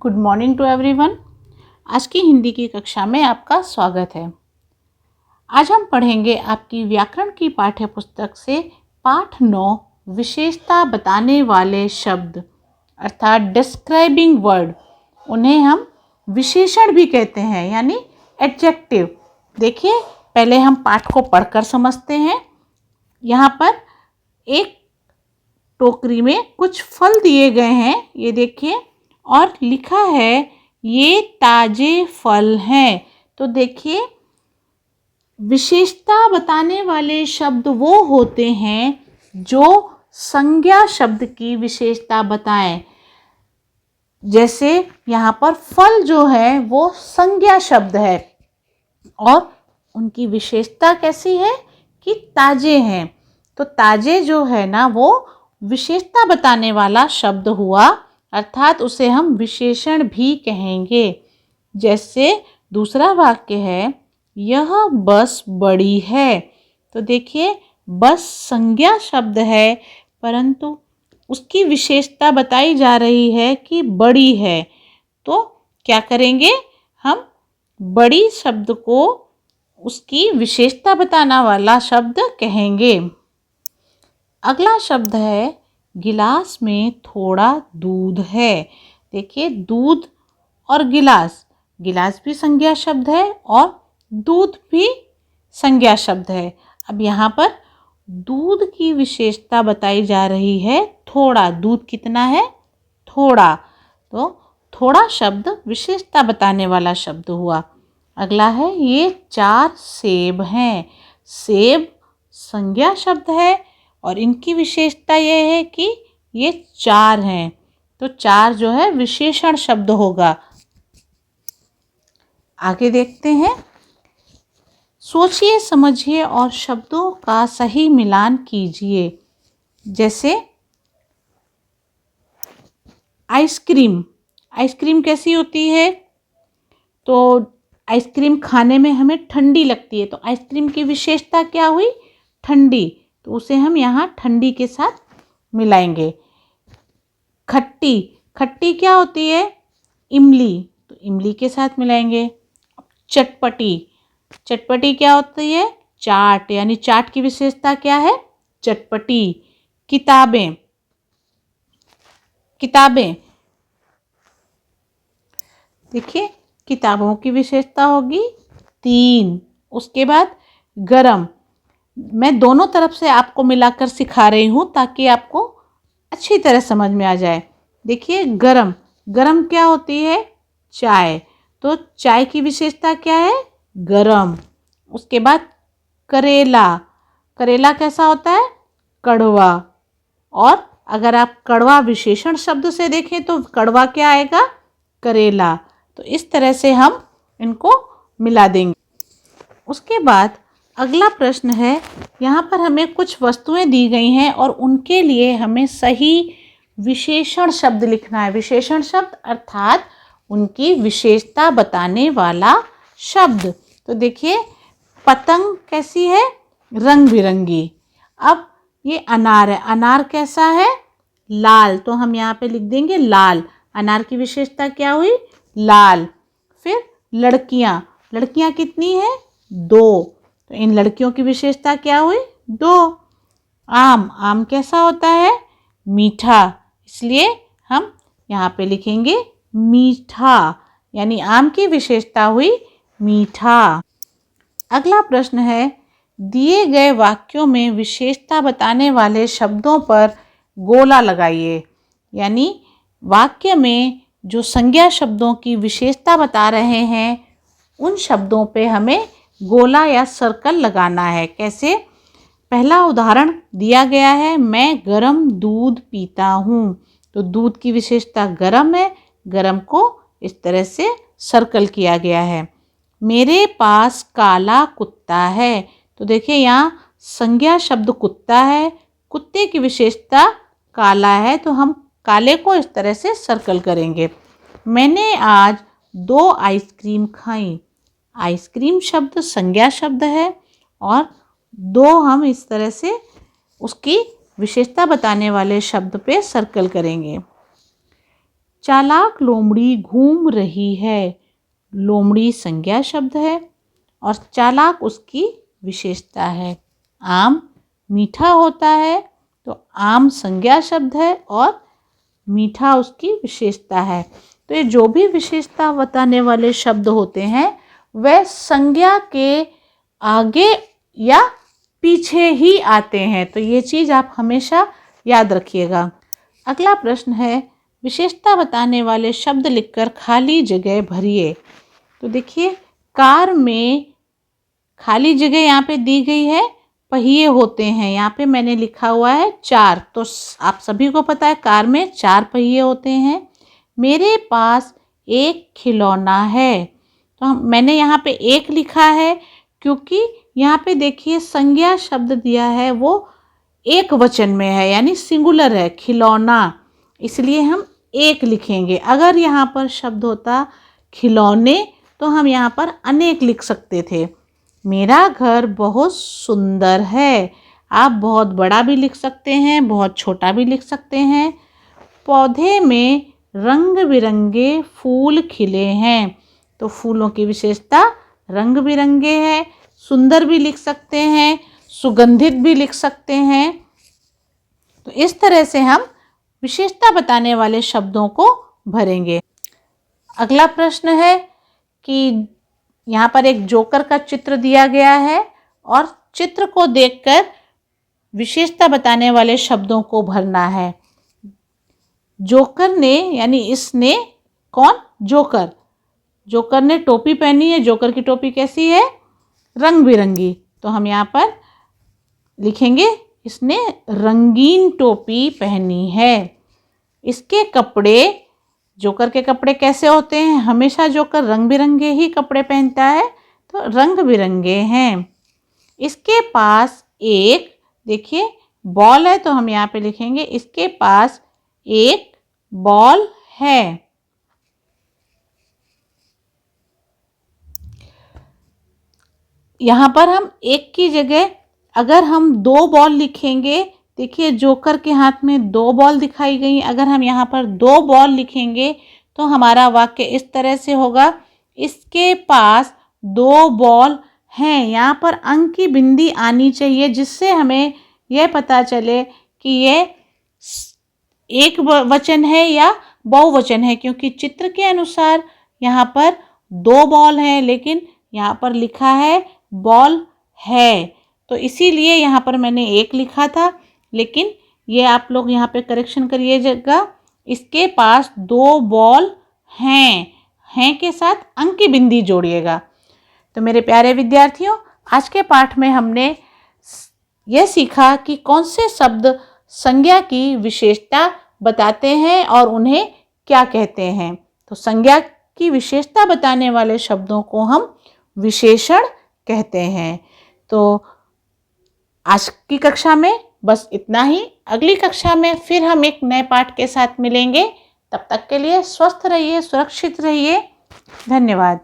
Good morning to everyone. आज की हिंदी की कक्षा में आपका स्वागत है। आज हम पढ़ेंगे आपकी व्याकरण की पाठ्य पुस्तक से पाठ 9 विशेषता बताने वाले शब्द अर्थात डिस्क्राइबिंग वर्ड। उन्हें हम विशेषण भी कहते हैं यानी एडजेक्टिव। देखिए, पहले हम पाठ को पढ़कर समझते हैं। यहाँ पर एक टोकरी में कुछ फल दिए गए हैं, ये देखिए, और लिखा है ये ताजे फल हैं। तो देखिए, विशेषता बताने वाले शब्द वो होते हैं जो संज्ञा शब्द की विशेषता बताएं। जैसे यहाँ पर फल जो है वो संज्ञा शब्द है और उनकी विशेषता कैसी है कि ताजे हैं। तो ताजे जो है ना वो विशेषता बताने वाला शब्द हुआ, अर्थात उसे हम विशेषण भी कहेंगे। जैसे दूसरा वाक्य है, यह बस बड़ी है। तो देखिए, बस संज्ञा शब्द है परंतु उसकी विशेषता बताई जा रही है कि बड़ी है। तो क्या करेंगे, हम बड़ी शब्द को उसकी विशेषता बताना वाला शब्द कहेंगे। अगला शब्द है, गिलास में थोड़ा दूध है। देखिए, दूध और गिलास, गिलास भी संज्ञा शब्द है और दूध भी संज्ञा शब्द है। अब यहाँ पर दूध की विशेषता बताई जा रही है थोड़ा। दूध कितना है? थोड़ा। तो थोड़ा शब्द विशेषता बताने वाला शब्द हुआ। अगला है, ये 4 सेब हैं। सेब संज्ञा शब्द है और इनकी विशेषता यह है कि ये 4 हैं। तो 4 जो है विशेषण शब्द होगा। आगे देखते हैं। सोचिए, समझिए और शब्दों का सही मिलान कीजिए। जैसे आइसक्रीम। आइसक्रीम कैसी होती है? तो आइसक्रीम खाने में हमें ठंडी लगती है, तो आइसक्रीम की विशेषता क्या हुई? ठंडी। तो उसे हम यहाँ ठंडी के साथ मिलाएंगे। खट्टी। खट्टी क्या होती है? इमली। तो इमली के साथ मिलाएंगे। चटपटी। चटपटी क्या होती है? चाट, यानी चाट की विशेषता क्या है? चटपटी। किताबें। किताबें, देखिए, किताबों की विशेषता होगी 3। उसके बाद गरम। मैं दोनों तरफ से आपको मिलाकर सिखा रही हूँ ताकि आपको अच्छी तरह समझ में आ जाए। देखिए, गरम। गरम क्या होती है? चाय। तो चाय की विशेषता क्या है? गरम। उसके बाद करेला। करेला कैसा होता है? कड़वा। और अगर आप कड़वा विशेषण शब्द से देखें तो कड़वा क्या आएगा? करेला। तो इस तरह से हम इनको मिला देंगे। उसके बाद अगला प्रश्न है, यहाँ पर हमें कुछ वस्तुएं दी गई हैं और उनके लिए हमें सही विशेषण शब्द लिखना है। विशेषण शब्द अर्थात उनकी विशेषता बताने वाला शब्द। तो देखिए, पतंग कैसी है? रंग बिरंगी। अब ये अनार है। अनार कैसा है? लाल। तो हम यहाँ पे लिख देंगे लाल। अनार की विशेषता क्या हुई? लाल। फिर लड़कियाँ। लड़कियाँ कितनी है? 2। तो इन लड़कियों की विशेषता क्या हुई? 2। आम। आम कैसा होता है? मीठा। इसलिए हम यहाँ पे लिखेंगे मीठा, यानी आम की विशेषता हुई मीठा। अगला प्रश्न है, दिए गए वाक्यों में विशेषता बताने वाले शब्दों पर गोला लगाइए। यानी वाक्य में जो संज्ञा शब्दों की विशेषता बता रहे हैं उन शब्दों पे हमें गोला या सर्कल लगाना है। कैसे? पहला उदाहरण दिया गया है, मैं गरम दूध पीता हूँ। तो दूध की विशेषता गरम है, गरम को इस तरह से सर्कल किया गया है। मेरे पास काला कुत्ता है। तो देखिए, यहाँ संज्ञा शब्द कुत्ता है, कुत्ते की विशेषता काला है, तो हम काले को इस तरह से सर्कल करेंगे। मैंने आज 2 आइसक्रीम खाई। आइसक्रीम शब्द संज्ञा शब्द है और 2 हम इस तरह से उसकी विशेषता बताने वाले शब्द पे सर्कल करेंगे। चालाक लोमड़ी घूम रही है। लोमड़ी संज्ञा शब्द है और चालाक उसकी विशेषता है। आम मीठा होता है, तो आम संज्ञा शब्द है और मीठा उसकी विशेषता है। तो ये जो भी विशेषता बताने वाले शब्द होते हैं वह संज्ञा के आगे या पीछे ही आते हैं। तो ये चीज़ आप हमेशा याद रखिएगा। अगला प्रश्न है, विशेषता बताने वाले शब्द लिखकर खाली जगह भरिए। तो देखिए, कार में खाली जगह यहाँ पे दी गई है, पहिए होते हैं। यहाँ पे मैंने लिखा हुआ है 4, तो आप सभी को पता है कार में 4 पहिए होते हैं। मेरे पास एक खिलौना है, तो मैंने यहाँ पे एक लिखा है क्योंकि यहाँ पे देखिए संज्ञा शब्द दिया है वो एक वचन में है, यानी सिंगुलर है खिलौना, इसलिए हम एक लिखेंगे। अगर यहाँ पर शब्द होता खिलौने तो हम यहाँ पर अनेक लिख सकते थे। मेरा घर बहुत सुंदर है। आप बहुत बड़ा भी लिख सकते हैं, बहुत छोटा भी लिख सकते हैं। पौधे में रंग बिरंगे फूल खिले हैं, तो फूलों की विशेषता रंग बिरंगे है। सुंदर भी लिख सकते हैं, सुगंधित भी लिख सकते हैं। तो इस तरह से हम विशेषता बताने वाले शब्दों को भरेंगे। अगला प्रश्न है कि यहाँ पर एक जोकर का चित्र दिया गया है और चित्र को देखकर विशेषता बताने वाले शब्दों को भरना है। जोकर ने, यानी इसने, कौन? जोकर। जोकर ने टोपी पहनी है। जोकर की टोपी कैसी है? रंग बिरंगी। तो हम यहाँ पर लिखेंगे इसने रंगीन टोपी पहनी है। इसके कपड़े, जोकर के कपड़े कैसे होते हैं? हमेशा जोकर रंग बिरंगे ही कपड़े पहनता है, तो रंग बिरंगे हैं। इसके पास एक, देखिए, बॉल है, तो हम यहाँ पे लिखेंगे इसके पास एक बॉल है। यहाँ पर हम एक की जगह अगर हम 2 बॉल लिखेंगे, देखिए जोकर के हाथ में 2 बॉल दिखाई गई। अगर हम यहाँ पर 2 बॉल लिखेंगे तो हमारा वाक्य इस तरह से होगा, इसके पास 2 बॉल हैं। यहाँ पर अंक की बिंदी आनी चाहिए जिससे हमें यह पता चले कि ये एक वचन है या बहुवचन है, क्योंकि चित्र के अनुसार यहाँ पर 2 बॉल हैं, लेकिन यहाँ पर लिखा है बॉल है, तो इसीलिए यहाँ पर मैंने एक लिखा था। लेकिन ये आप लोग यहाँ पे करेक्शन करिएगा, इसके पास 2 बॉल हैं के साथ अंक की बिंदी जोड़िएगा। तो मेरे प्यारे विद्यार्थियों, आज के पाठ में हमने यह सीखा कि कौन से शब्द संज्ञा की विशेषता बताते हैं और उन्हें क्या कहते हैं। तो संज्ञा की विशेषता बताने वाले शब्दों को हम विशेषण कहते हैं। तो आज की कक्षा में बस इतना ही। अगली कक्षा में फिर हम एक नए पाठ के साथ मिलेंगे। तब तक के लिए स्वस्थ रहिए, सुरक्षित रहिए। धन्यवाद।